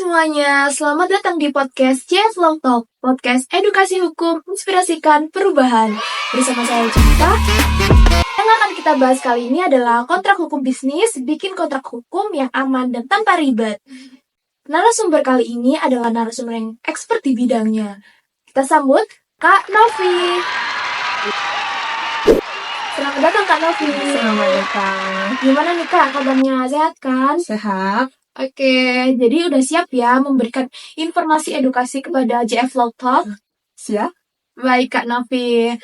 semuanya, selamat datang di podcast JF Law Talk, podcast edukasi hukum, inspirasikan perubahan. Bersama saya Cinta. Yang akan kita bahas kali ini adalah kontrak hukum bisnis, bikin kontrak hukum yang aman dan tanpa ribet. Narasumber kali ini adalah narasumber yang expert di bidangnya. Kita sambut Kak Novi. Selamat datang Kak Novi. Selamat datang. Gimana nih Kak, kabarnya sehat kan? Sehat. Oke, jadi udah siap ya memberikan informasi edukasi kepada JF Law Talk? Siap. Baik Kak Novi.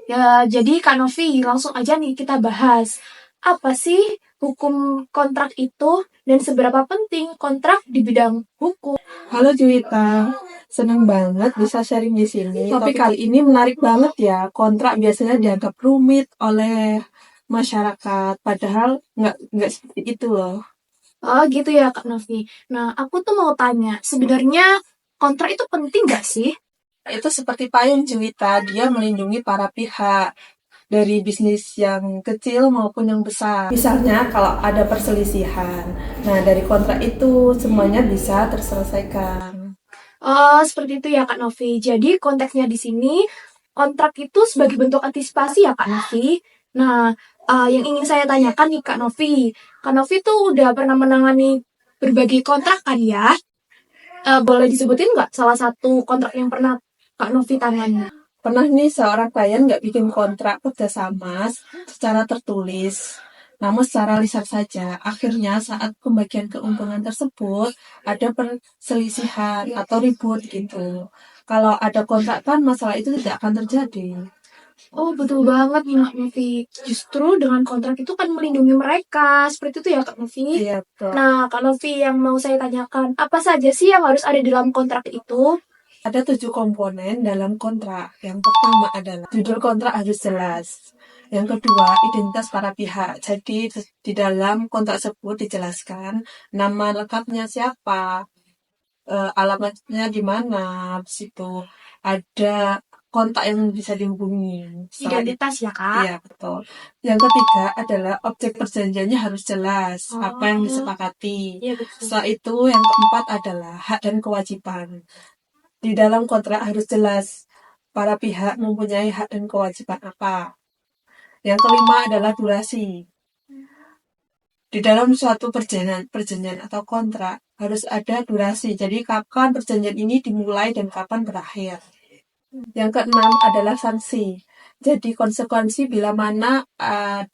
Ya, jadi Kak Novi langsung aja nih kita bahas. Apa sih hukum kontrak itu dan seberapa penting kontrak di bidang hukum? Halo Juwita, senang banget bisa sharing di sini. Topik kali ini menarik banget ya. Kontrak biasanya dianggap rumit oleh masyarakat, padahal nggak seperti itu loh. Oh gitu ya Kak Novi. Nah, aku tuh mau tanya, sebenarnya kontrak itu penting nggak sih? Itu seperti payung Juwita, dia melindungi para pihak dari bisnis yang kecil maupun yang besar. Misalnya kalau ada perselisihan, nah dari kontrak itu semuanya bisa terselesaikan. Oh, seperti itu ya Kak Novi. Jadi konteksnya di sini, kontrak itu sebagai bentuk antisipasi ya Kak Novi. Nah, yang ingin saya tanyakan nih Kak Novi. Kak Novi tuh udah pernah menangani berbagai kontrak kan ya? Boleh disebutin nggak salah satu kontrak yang pernah Kak Novi tangani? Pernah nih seorang klien nggak bikin kontrak kerjasama secara tertulis, namun secara lisan saja. Akhirnya saat pembagian keuntungan tersebut ada perselisihan atau ribut gitu. Kalau ada kontrak kan masalah itu tidak akan terjadi. Oh, betul banget nih Kak Novi. Justru dengan kontrak itu kan melindungi mereka. Seperti itu ya Kak Novi? Iya, betul. Nah, Kak Novi yang mau saya tanyakan, apa saja sih yang harus ada dalam kontrak itu? Ada 7 komponen dalam kontrak. Yang pertama adalah judul kontrak harus jelas. Yang kedua, identitas para pihak. Jadi di dalam kontrak tersebut dijelaskan nama lengkapnya siapa, alamatnya di mana, habis itu ada kontak yang bisa dihubungi. Identitas ya Kak? Iya, betul. Yang ketiga adalah objek perjanjiannya harus jelas, apa yang disepakati. Iya, betul. Setelah itu yang keempat adalah hak dan kewajiban. Di dalam kontrak harus jelas para pihak mempunyai hak dan kewajiban apa. Yang kelima adalah durasi. Di dalam suatu perjanjian atau kontrak harus ada durasi. Jadi kapan perjanjian ini dimulai dan kapan berakhir. Yang keenam adalah sanksi. Jadi konsekuensi bila mana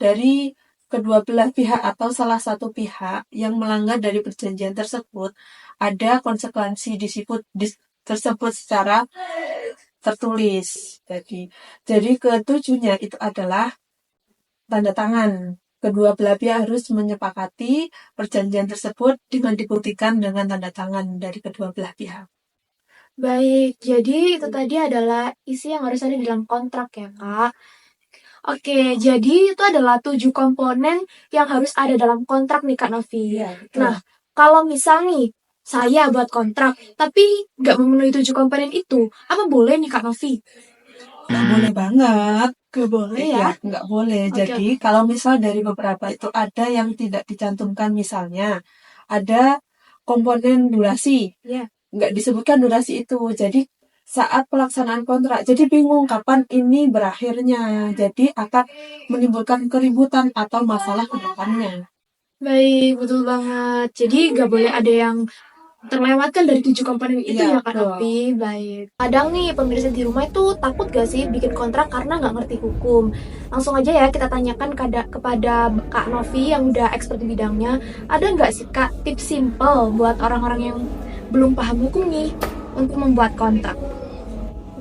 dari kedua belah pihak atau salah satu pihak yang melanggar dari perjanjian tersebut, ada konsekuensi tersebut secara tertulis. Jadi ketujuhnya itu adalah tanda tangan. Kedua belah pihak harus menyepakati perjanjian tersebut dengan dibuktikan dengan tanda tangan dari kedua belah pihak. Baik, jadi itu tadi adalah isi yang harus ada di dalam kontrak ya Kak. Oke, jadi itu adalah 7 komponen yang harus ada dalam kontrak nih Kak Novi. Iya, betul. Nah, kalau misal nih saya buat kontrak, tapi nggak memenuhi 7 komponen itu, apa boleh nih Kak Novi? Nggak boleh banget. Nggak boleh ya? Nggak boleh. Oke, Jadi kalau misal dari beberapa itu ada yang tidak dicantumkan, misalnya ada komponen durasi. Iya. Nggak disebutkan durasi itu. Jadi saat pelaksanaan kontrak, jadi bingung kapan ini berakhirnya. Jadi akan menimbulkan keributan atau masalah ke depannya. Baik, betul banget. Jadi nggak boleh ada yang terlewatkan dari 7 komponen itu Iya, ya Kak betul. Novi. Baik. Kadang nih pemirsa di rumah itu takut gak sih bikin kontrak karena nggak ngerti hukum. Langsung aja ya kita tanyakan kepada Kak Novi yang udah expert di bidangnya. Ada nggak sih Kak tips simple buat orang-orang yang belum paham hukum nih untuk membuat kontrak?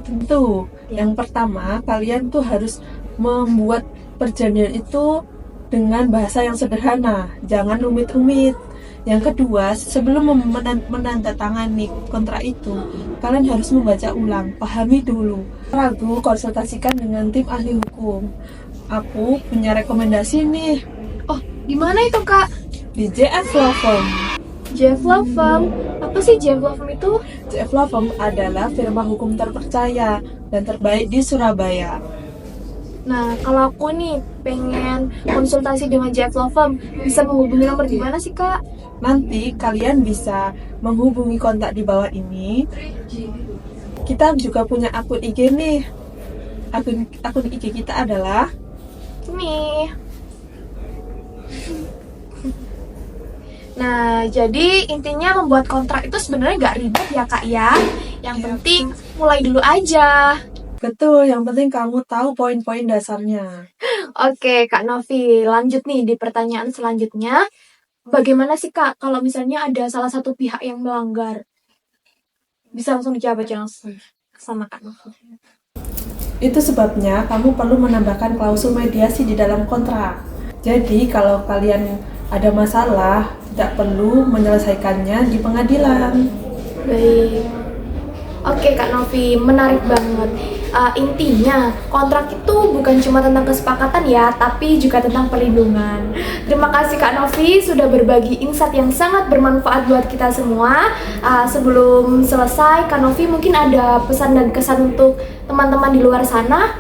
Tentu, yang pertama kalian tuh harus membuat perjanjian itu dengan bahasa yang sederhana, jangan rumit-rumit. Yang kedua, sebelum menandatangani kontrak itu, kalian harus membaca ulang, pahami dulu. Ragu, konsultasikan dengan tim ahli hukum. Aku punya rekomendasi nih Oh, di mana itu Kak? di JF Law Firm. JF Law Firm. Apa sih JF Law Firm itu? JF Law Firm adalah firma hukum terpercaya dan terbaik di Surabaya. Nah, kalau aku nih pengen konsultasi dengan JF Law Firm, bisa menghubungi nomor di mana sih, Kak? Nanti kalian bisa menghubungi kontak di bawah ini. Kita juga punya akun IG nih. Akun IG kita adalah Ini. Nah, jadi intinya membuat kontrak itu sebenarnya nggak ribet ya, Kak ya. Yang penting mulai dulu aja. betul, yang penting kamu tahu poin-poin dasarnya. Oke, Kak Novi, lanjut nih di pertanyaan selanjutnya. Bagaimana sih, Kak, kalau misalnya ada salah satu pihak yang melanggar? Bisa langsung dijawab aja langsung sama Kak Novi. Itu sebabnya kamu perlu menambahkan klausul mediasi di dalam kontrak. Jadi kalau kalian ada masalah, tidak perlu menyelesaikannya di pengadilan. Baik. Oke, Kak Novi, menarik banget. Intinya, kontrak itu bukan cuma tentang kesepakatan ya, tapi juga tentang perlindungan. Terima kasih Kak Novi sudah berbagi insight yang sangat bermanfaat buat kita semua. Sebelum selesai, Kak Novi mungkin ada pesan dan kesan untuk teman-teman di luar sana?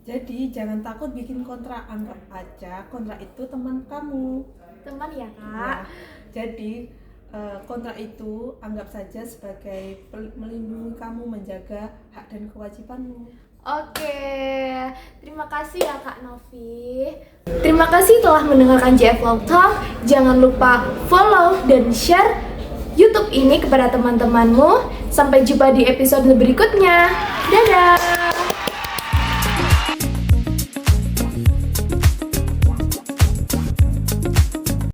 Jadi jangan takut bikin kontrak, anggap aja kontrak itu teman kamu. Teman ya, Kak? Nah, jadi kontrak itu anggap saja sebagai melindungi kamu, menjaga hak dan kewajibanmu. Oke, terima kasih ya Kak Novi. Terima kasih telah mendengarkan JF Law Talk. Jangan lupa follow dan share YouTube ini kepada teman-temanmu. Sampai jumpa di episode berikutnya. Dadah!